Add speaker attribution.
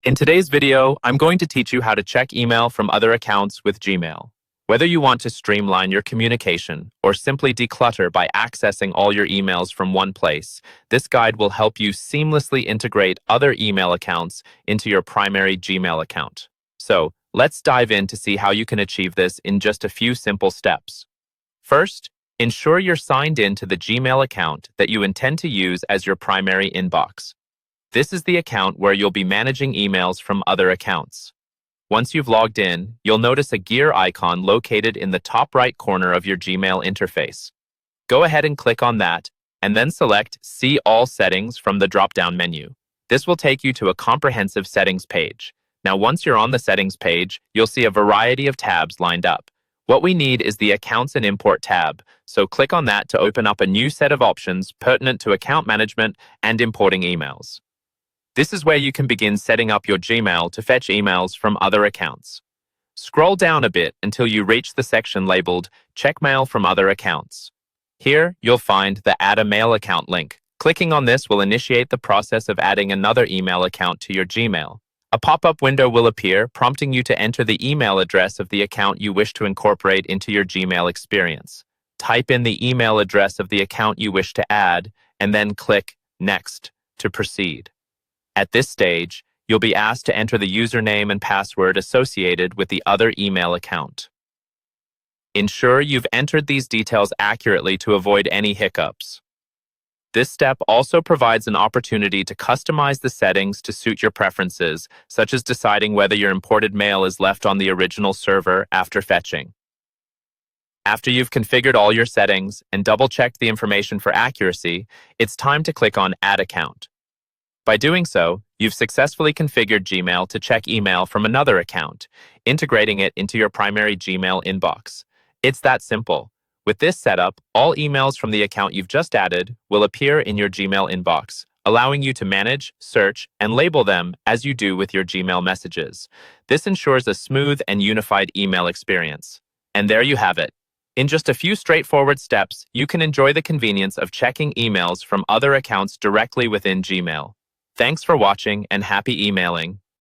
Speaker 1: In today's video, I'm going to teach you how to check email from other accounts with Gmail. Whether you want to streamline your communication or simply declutter by accessing all your emails from one place, this guide will help you seamlessly integrate other email accounts into your primary Gmail account. So, let's dive in to see how you can achieve this in just a few simple steps. First, ensure you're signed in to the Gmail account that you intend to use as your primary inbox. This is the account where you'll be managing emails from other accounts. Once you've logged in, you'll notice a gear icon located in the top right corner of your Gmail interface. Go ahead and click on that, and then select See All Settings from the drop-down menu. This will take you to a comprehensive settings page. Now, once you're on the settings page, you'll see a variety of tabs lined up. What we need is the Accounts and Import tab, so click on that to open up a new set of options pertinent to account management and importing emails. This is where you can begin setting up your Gmail to fetch emails from other accounts. Scroll down a bit until you reach the section labeled Check Mail from Other Accounts. Here, you'll find the Add a Mail Account link. Clicking on this will initiate the process of adding another email account to your Gmail. A pop-up window will appear, prompting you to enter the email address of the account you wish to incorporate into your Gmail experience. Type in the email address of the account you wish to add, and then click Next to proceed. At this stage, you'll be asked to enter the username and password associated with the other email account. Ensure you've entered these details accurately to avoid any hiccups. This step also provides an opportunity to customize the settings to suit your preferences, such as deciding whether your imported mail is left on the original server after fetching. After you've configured all your settings and double-checked the information for accuracy, it's time to click on Add Account. By doing so, you've successfully configured Gmail to check email from another account, integrating it into your primary Gmail inbox. It's that simple. With this setup, all emails from the account you've just added will appear in your Gmail inbox, allowing you to manage, search, and label them as you do with your Gmail messages. This ensures a smooth and unified email experience. And there you have it. In just a few straightforward steps, you can enjoy the convenience of checking emails from other accounts directly within Gmail. Thanks for watching and happy emailing.